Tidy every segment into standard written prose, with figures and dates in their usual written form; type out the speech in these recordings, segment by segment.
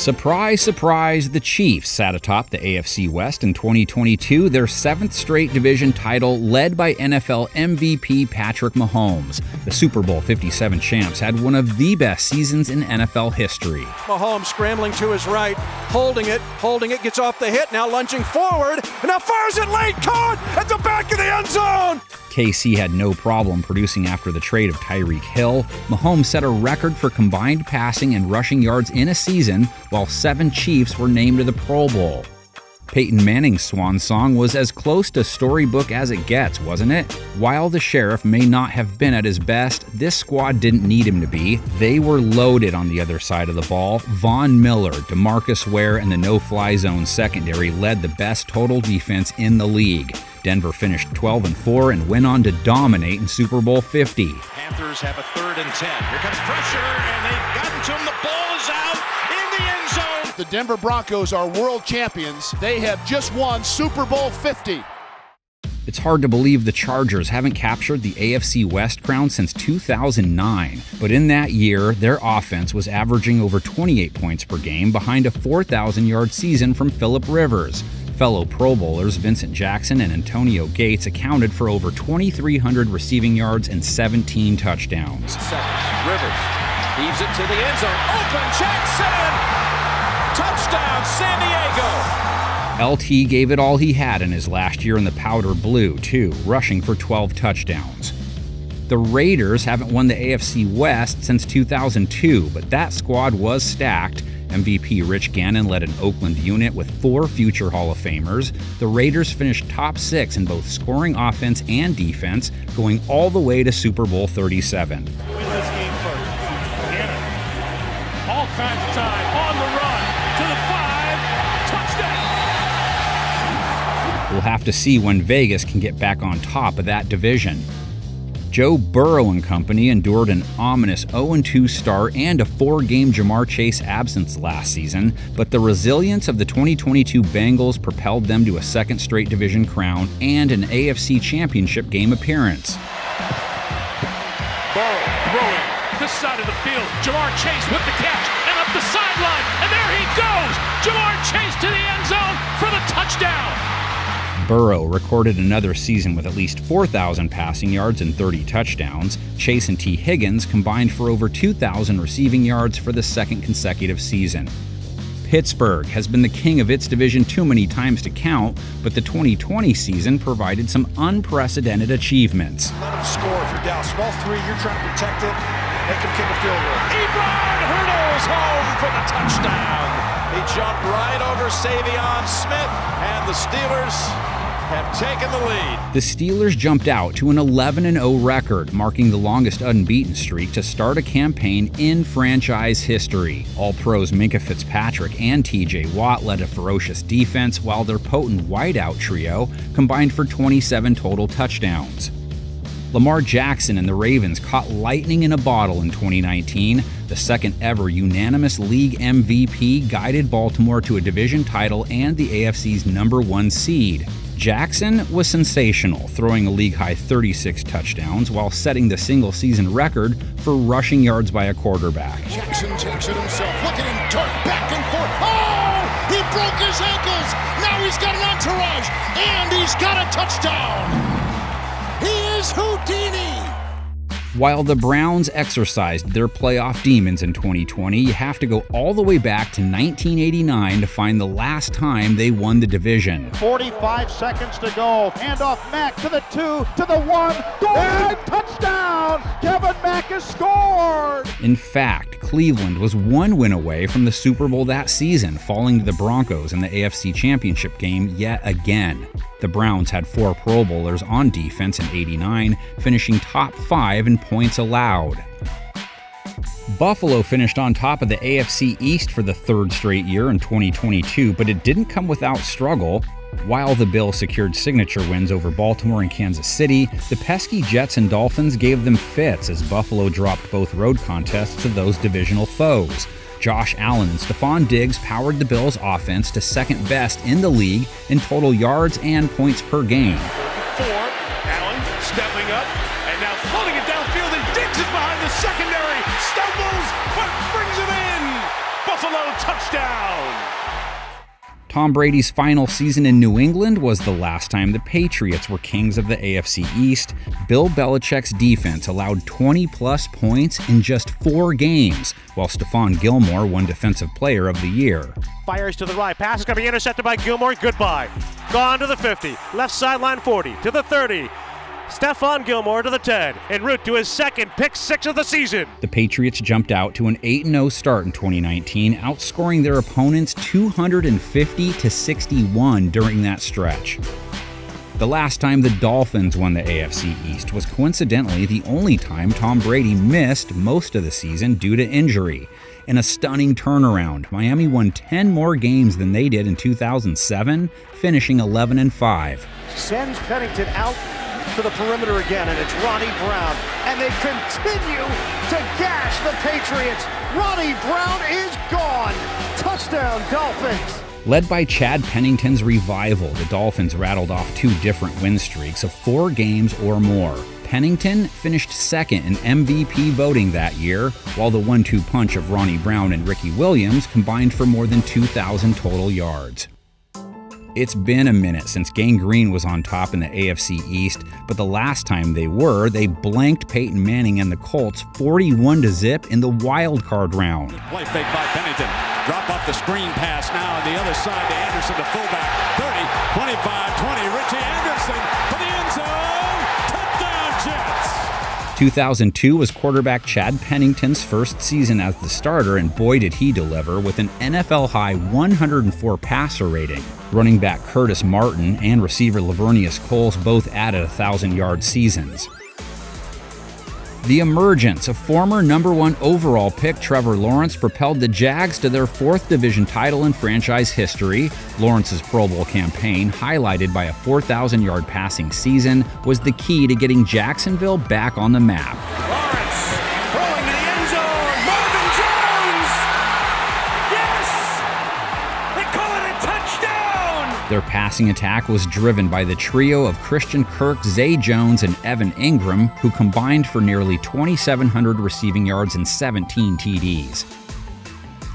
Surprise, surprise, the Chiefs sat atop the AFC West in 2022, their 7th straight division title led by NFL MVP Patrick Mahomes. The Super Bowl 57 champs had one of the best seasons in NFL history. Mahomes scrambling to his right, holding it, gets off the hit, now lunging forward, and now fires it late, caught at the back of the end zone! KC had no problem producing after the trade of Tyreek Hill. Mahomes set a record for combined passing and rushing yards in a season, while 7 Chiefs were named to the Pro Bowl. Peyton Manning's swan song was as close to storybook as it gets, wasn't it? While the Sheriff may not have been at his best, this squad didn't need him to be. They were loaded on the other side of the ball. Von Miller, DeMarcus Ware, and the no-fly zone secondary led the best total defense in the league. Denver finished 12-4 and went on to dominate in Super Bowl 50. Panthers have a 3rd and 10. Here comes pressure, and they've gotten to him. The ball is out in the end zone. The Denver Broncos are world champions. They have just won Super Bowl 50. It's hard to believe the Chargers haven't captured the AFC West crown since 2009. But in that year, their offense was averaging over 28 points per game behind a 4,000-yard season from Phillip Rivers. Fellow Pro Bowlers Vincent Jackson and Antonio Gates accounted for over 2,300 receiving yards and 17 touchdowns. Rivers heaves it to the end zone. Open Jackson! Touchdown, San Diego! LT gave it all he had in his last year in the powder blue, too, rushing for 12 touchdowns. The Raiders haven't won the AFC West since 2002, but that squad was stacked. MVP Rich Gannon led an Oakland unit with 4 future Hall of Famers. The Raiders finished top 6 in both scoring offense and defense, going all the way to Super Bowl 37. Win this game first. Gannon, all kinds of time, on the run, to the 5, touchdown! We'll have to see when Vegas can get back on top of that division. Joe Burrow and company endured an ominous 0-2 start and a 4-game Jamar Chase absence last season, but the resilience of the 2022 Bengals propelled them to a 2nd straight division crown and an AFC Championship game appearance. Burrow throwing this side of the field. Jamar Chase with the catch and up the sideline, and there he goes! Jamar Chase to the end zone for the touchdown! Burrow recorded another season with at least 4,000 passing yards and 30 touchdowns. Chase and T. Higgins combined for over 2,000 receiving yards for the 2nd consecutive season. Pittsburgh has been the king of its division too many times to count, but the 2020 season provided some unprecedented achievements. Let him score for Dallas. Small 3, you're trying to protect it. Make him kick a field goal. Ebron hurdles home for the touchdown. He jumped right over Savion Smith, and the Steelers have taken the lead. The Steelers jumped out to an 11-0 record, marking the longest unbeaten streak to start a campaign in franchise history. All-Pros Minkah Fitzpatrick and T.J. Watt led a ferocious defense, while their potent wideout trio combined for 27 total touchdowns. Lamar Jackson and the Ravens caught lightning in a bottle in 2019. The 2nd ever unanimous league MVP guided Baltimore to a division title and the AFC's #1 seed. Jackson was sensational, throwing a league-high 36 touchdowns while setting the single-season record for rushing yards by a quarterback. Jackson takes it himself. Look at him turn back and forth. Oh! He broke his ankles. Now he's got an entourage, and he's got a touchdown. He is Houdini! While the Browns exercised their playoff demons in 2020, you have to go all the way back to 1989 to find the last time they won the division. 45 seconds to go. Handoff Mack to the 2, to the 1. And touchdown! Kevin Mack has scored! In fact, Cleveland was 1 win away from the Super Bowl that season, falling to the Broncos in the AFC Championship game yet again. The Browns had 4 Pro Bowlers on defense in '89, finishing top 5 in points allowed. Buffalo finished on top of the AFC East for the 3rd straight year in 2022, but it didn't come without struggle. While the Bills secured signature wins over Baltimore and Kansas City, the pesky Jets and Dolphins gave them fits as Buffalo dropped both road contests to those divisional foes. Josh Allen and Stephon Diggs powered the Bills' offense to 2nd best in the league in total yards and points per game. 4, Allen stepping up, and now floating it downfield, and Diggs is behind the secondary, stumbles, but brings it in! Buffalo touchdown! touchdown! Tom Brady's final season in New England was the last time the Patriots were kings of the AFC East. Bill Belichick's defense allowed 20-plus points in just 4 games, while Stephon Gilmore won Defensive Player of the Year. Fires to the right. Pass is going to be intercepted by Gilmore. Goodbye. Gone to the 50. Left sideline 40. To the 30. Stephon Gilmore to the 10, en route to his second pick 6 of the season. The Patriots jumped out to an 8-0 start in 2019, outscoring their opponents 250-61 during that stretch. The last time the Dolphins won the AFC East was coincidentally the only time Tom Brady missed most of the season due to injury. In a stunning turnaround, Miami won 10 more games than they did in 2007, finishing 11-5. Sends Pennington out to the perimeter again, and it's Ronnie Brown, and they continue to gash the Patriots. Ronnie Brown is gone. Touchdown, Dolphins. Led by Chad Pennington's revival, the Dolphins rattled off 2 different win streaks of 4 games or more. Pennington finished second in MVP voting that year, while the 1-2 punch of Ronnie Brown and Ricky Williams combined for more than 2,000 total yards. It's been a minute since Gang Green was on top in the AFC East, but the last time they blanked Peyton Manning and the Colts 41-0 in the wild card round. Play fake by Pennington. Drop off the screen pass now on the other side to Anderson, the fullback. 30, 25, 20. Richie Anderson for the end zone. Touchdown, Jets. 2002 was quarterback Chad Pennington's first season as the starter, and boy did he deliver with an NFL-high 104 passer rating. Running back Curtis Martin and receiver Lavernius Coles both added 1,000-yard seasons. The emergence of former #1 overall pick Trevor Lawrence propelled the Jags to their 4th division title in franchise history. Lawrence's Pro Bowl campaign, highlighted by a 4,000-yard passing season, was the key to getting Jacksonville back on the map. Lawrence throwing to the end zone. Marvin Jones! Yes! They call it a touchdown! Their passing attack was driven by the trio of Christian Kirk, Zay Jones, and Evan Ingram, who combined for nearly 2,700 receiving yards and 17 TDs.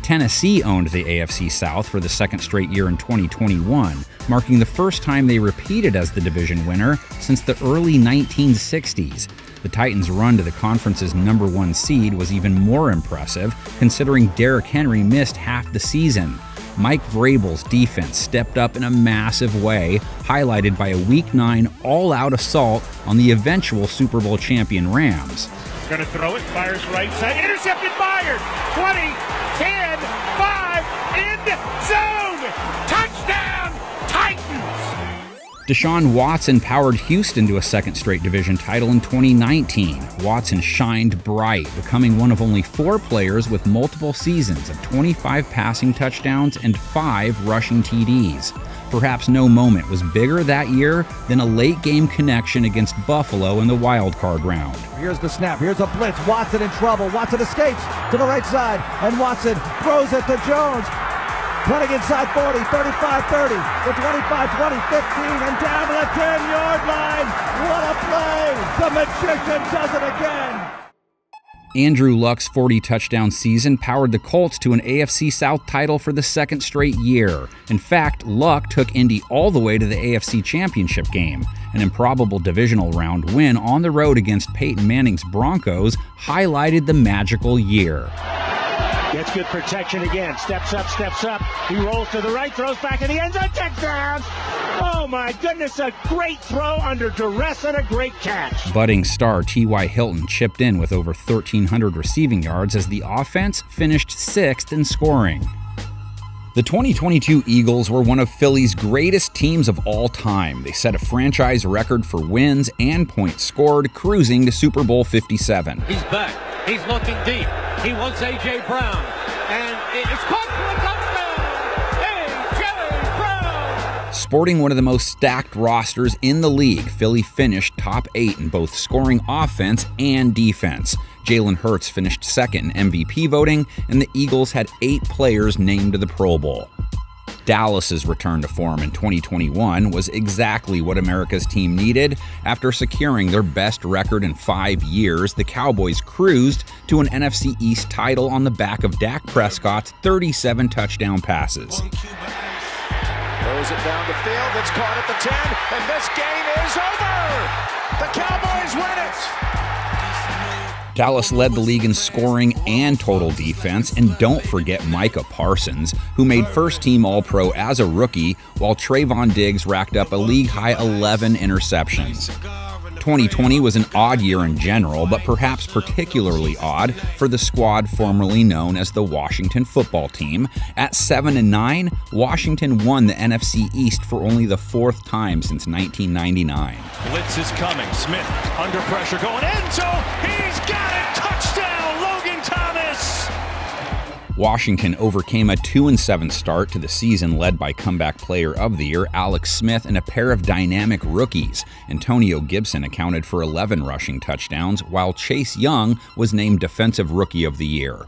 Tennessee owned the AFC South for the 2nd straight year in 2021, marking the first time they repeated as the division winner since the early 1960s. The Titans' run to the conference's #1 seed was even more impressive, considering Derrick Henry missed half the season. Mike Vrabel's defense stepped up in a massive way, highlighted by a Week 9 all-out assault on the eventual Super Bowl champion Rams. Going to throw it, fires right side, intercepted, Myers, 20, 10, 5, end zone, touchdown, Titans! Deshaun Watson powered Houston to a 2nd straight division title in 2019. Watson shined bright, becoming one of only 4 players with multiple seasons of 25 passing touchdowns and 5 rushing TDs. Perhaps no moment was bigger that year than a late-game connection against Buffalo in the wild card round. Here's the snap. Here's a blitz. Watson in trouble. Watson escapes to the right side, and Watson throws it to Jones. Running inside 40, 35, 30, the 25, 20, 15, and down to the 10-yard line. What a play! The magician does it again. Andrew Luck's 40-touchdown season powered the Colts to an AFC South title for the 2nd straight year. In fact, Luck took Indy all the way to the AFC Championship game. An improbable divisional round win on the road against Peyton Manning's Broncos highlighted the magical year. Gets good protection again. Steps up. He rolls to the right, throws back in the end zone. Touchdown! Oh my goodness, a great throw under duress and a great catch. Budding star T.Y. Hilton chipped in with over 1,300 receiving yards as the offense finished 6th in scoring. The 2022 Eagles were one of Philly's greatest teams of all time. They set a franchise record for wins and points scored, cruising to Super Bowl 57. He's back. He's looking deep. He wants A.J. Brown. And it's caught for a touchdown. A.J. Brown. Sporting one of the most stacked rosters in the league, Philly finished top 8 in both scoring offense and defense. Jalen Hurts finished 2nd in MVP voting, and the Eagles had 8 players named to the Pro Bowl. Dallas's return to form in 2021 was exactly what America's team needed. After securing their best record in 5 years, the Cowboys cruised to an NFC East title on the back of Dak Prescott's 37 touchdown passes. Throws it down the field, it's caught at the 10, and this game is over! The Cowboys win it! Dallas led the league in scoring and total defense, and don't forget Micah Parsons, who made first-team All-Pro as a rookie, while Trevon Diggs racked up a league-high 11 interceptions. 2020 was an odd year in general, but perhaps particularly odd for the squad formerly known as the Washington Football Team. At 7-9, Washington won the NFC East for only the 4th time since 1999. Blitz is coming. Smith under pressure going end zone. He's got it. Touchdown, Logan Thomas. Washington overcame a 2-7 start to the season led by Comeback Player of the Year Alex Smith and a pair of dynamic rookies. Antonio Gibson accounted for 11 rushing touchdowns, while Chase Young was named Defensive Rookie of the Year.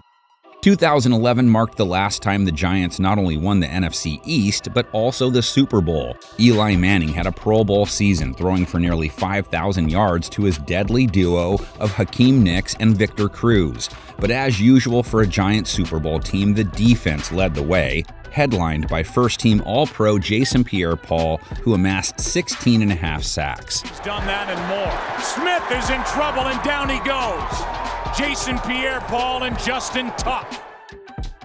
2011 marked the last time the Giants not only won the NFC East, but also the Super Bowl. Eli Manning had a Pro Bowl season, throwing for nearly 5,000 yards to his deadly duo of Hakeem Nicks and Victor Cruz. But as usual for a Giants Super Bowl team, the defense led the way, headlined by first-team All-Pro Jason Pierre-Paul, who amassed 16.5 sacks. He's done that and more. Smith is in trouble, and down he goes. Jason Pierre-Paul and Justin Tuck.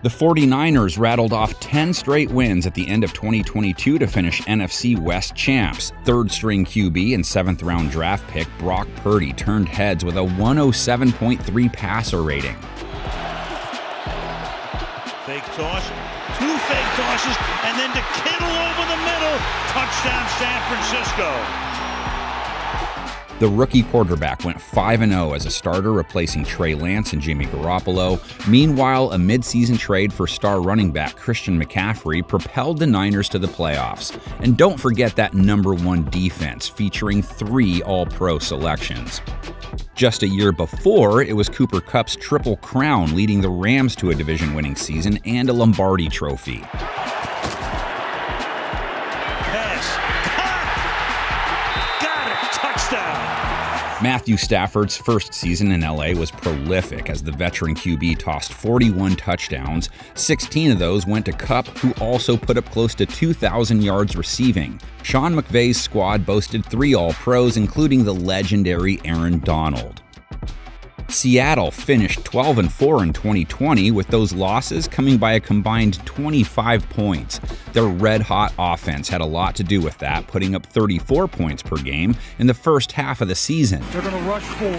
The 49ers rattled off 10 straight wins at the end of 2022 to finish NFC West champs. Third-string QB and 7th-round draft pick Brock Purdy turned heads with a 107.3 passer rating. Fake toss, 2 fake tosses, and then to Kittle over the middle. Touchdown San Francisco. The rookie quarterback went 5-0 as a starter, replacing Trey Lance and Jimmy Garoppolo. Meanwhile, a midseason trade for star running back Christian McCaffrey propelled the Niners to the playoffs. And don't forget that #1 defense, featuring 3 All-Pro selections. Just a year before, it was Cooper Kupp's Triple Crown leading the Rams to a division-winning season and a Lombardi Trophy. Matthew Stafford's first season in LA was prolific as the veteran QB tossed 41 touchdowns. 16 of those went to Kupp, who also put up close to 2,000 yards receiving. Sean McVay's squad boasted 3 All-Pros, including the legendary Aaron Donald. Seattle finished 12-4 in 2020, with those losses coming by a combined 25 points. Their red-hot offense had a lot to do with that, putting up 34 points per game in the first half of the season. They're going to rush 4.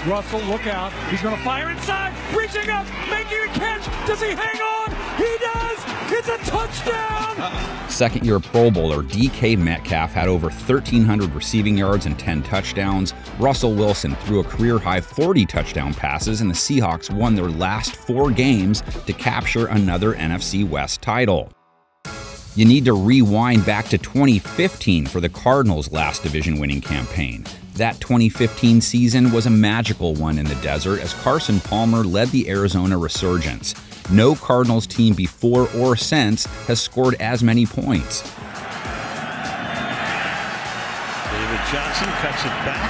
Russell, look out. He's going to fire inside, reaching up, making a catch. Does he hang on? He does! It's a touchdown! Second-year Pro Bowler DK Metcalf had over 1,300 receiving yards and 10 touchdowns. Russell Wilson threw a career-high 40 touchdown passes, and the Seahawks won their last 4 games to capture another NFC West title. You need to rewind back to 2015 for the Cardinals' last division-winning campaign. That 2015 season was a magical one in the desert as Carson Palmer led the Arizona resurgence. No Cardinals team before or since has scored as many points. David Johnson cuts it back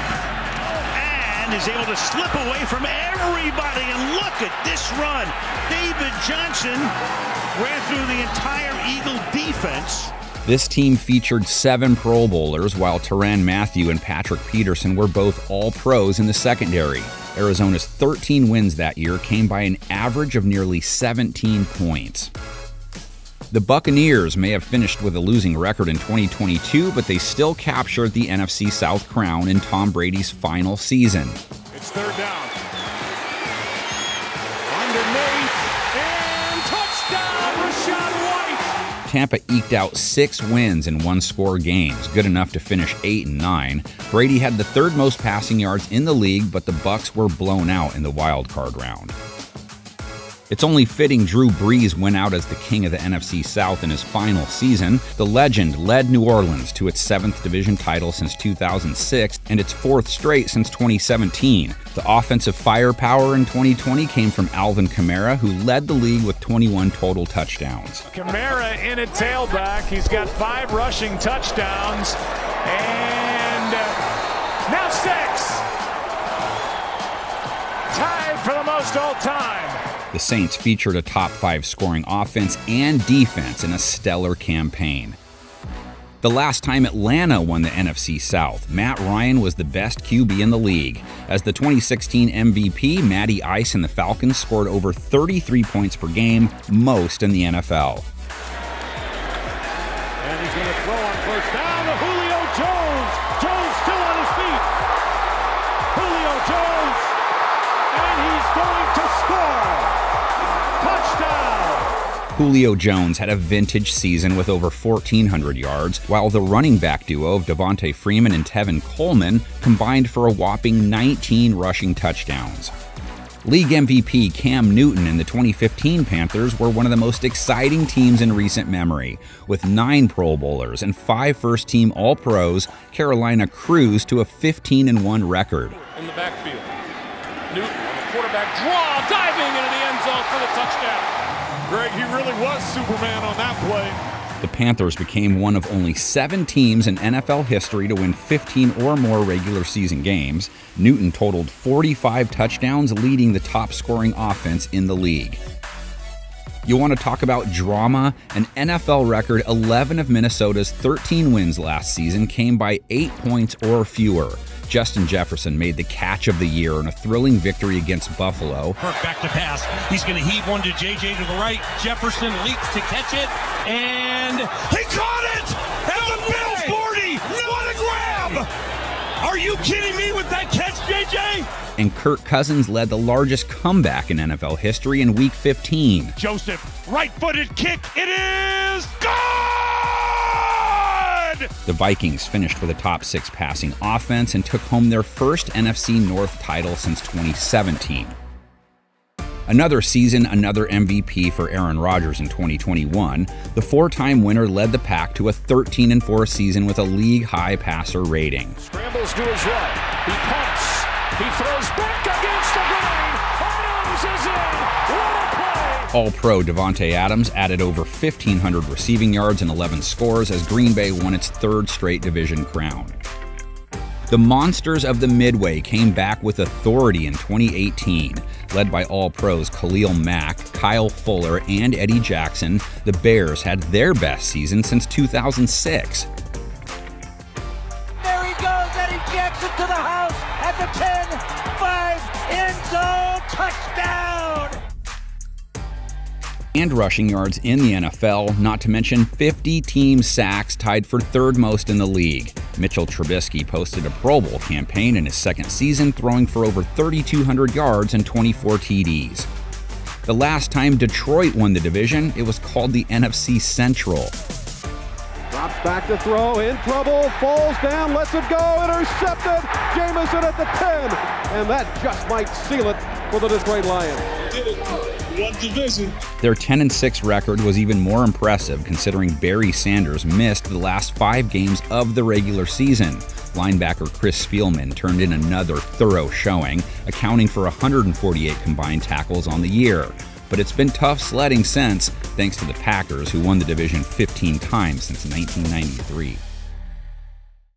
and is able to slip away from everybody, and look at this run. David Johnson ran through the entire Eagle defense. This team featured 7 Pro Bowlers, while Tyrann Mathieu and Patrick Peterson were both All-Pros in the secondary. Arizona's 13 wins that year came by an average of nearly 17 points. The Buccaneers may have finished with a losing record in 2022, but they still captured the NFC South crown in Tom Brady's final season. It's 3rd down. Underneath, and touchdown, Rachaad White! Tampa eked out 6 wins in 1-score games, good enough to finish 8-9. Brady had the 3rd most passing yards in the league, but the Bucs were blown out in the wild card round. It's only fitting Drew Brees went out as the king of the NFC South in his final season. The legend led New Orleans to its 7th division title since 2006 and its 4th straight since 2017. The offensive firepower in 2020 came from Alvin Kamara, who led the league with 21 total touchdowns. Kamara in at tailback. He's got 5 rushing touchdowns and now 6. Tied for the most all-time. The Saints featured a top 5 scoring offense and defense in a stellar campaign. The last time Atlanta won the NFC South, Matt Ryan was the best QB in the league. As the 2016 MVP, Matty Ice and the Falcons scored over 33 points per game, most in the NFL. And he's going to throw on first down to Julio Jones. Jones still on his feet. Julio Jones, and he's going to score. Touchdown! Julio Jones had a vintage season with over 1,400 yards, while the running back duo of Devontae Freeman and Tevin Coleman combined for a whopping 19 rushing touchdowns. League MVP Cam Newton and the 2015 Panthers were one of the most exciting teams in recent memory. With 9 Pro Bowlers and 5 first-team All-Pros, Carolina cruised to a 15-1 record. In the backfield, Newton, quarterback draw, diving into the end zone for the touchdown. Greg, he really was Superman on that play. The Panthers became one of only 7 teams in NFL history to win 15 or more regular season games. Newton totaled 45 touchdowns, leading the top-scoring offense in the league. You want to talk about drama? An NFL record 11 of Minnesota's 13 wins last season came by 8 points or fewer. Justin Jefferson made the catch of the year in a thrilling victory against Buffalo. Kirk back to pass. He's going to heave one to JJ to the right. Jefferson leaps to catch it, and he caught it! At the Bills 40! What a grab! Are you kidding me with that catch, JJ? And Kirk Cousins led the largest comeback in NFL history in Week 15. Joseph, right-footed kick. It is good! The Vikings finished with a top 6 passing offense and took home their first NFC North title since 2017. Another season, another MVP for Aaron Rodgers in 2021. The 4-time winner led the pack to a 13-4 season with a league-high passer rating. Scrambles to his right. He pumps. He throws back against the grain. Adams is in. What a play! All-Pro Davante Adams added over 1,500 receiving yards and 11 scores as Green Bay won its 3rd straight division crown. The Monsters of the Midway came back with authority in 2018. Led by All-Pros Khalil Mack, Kyle Fuller, and Eddie Jackson, the Bears had their best season since 2006. There he goes, Eddie Jackson to the house at the 10-5 end zone touchdown! And rushing yards in the NFL, not to mention 50 team sacks tied for 3rd most in the league. Mitchell Trubisky posted a Pro Bowl campaign in his 2nd season, throwing for over 3,200 yards and 24 TDs. The last time Detroit won the division, it was called the NFC Central. Drops back to throw, in trouble, falls down, lets it go, intercepted, Jamison at the 10, and that just might seal it for the Detroit Lions. One division. Their 10-6 record was even more impressive considering Barry Sanders missed the last 5 games of the regular season. Linebacker Chris Spielman turned in another thorough showing, accounting for 148 combined tackles on the year. But it's been tough sledding since, thanks to the Packers, who won the division 15 times since 1993.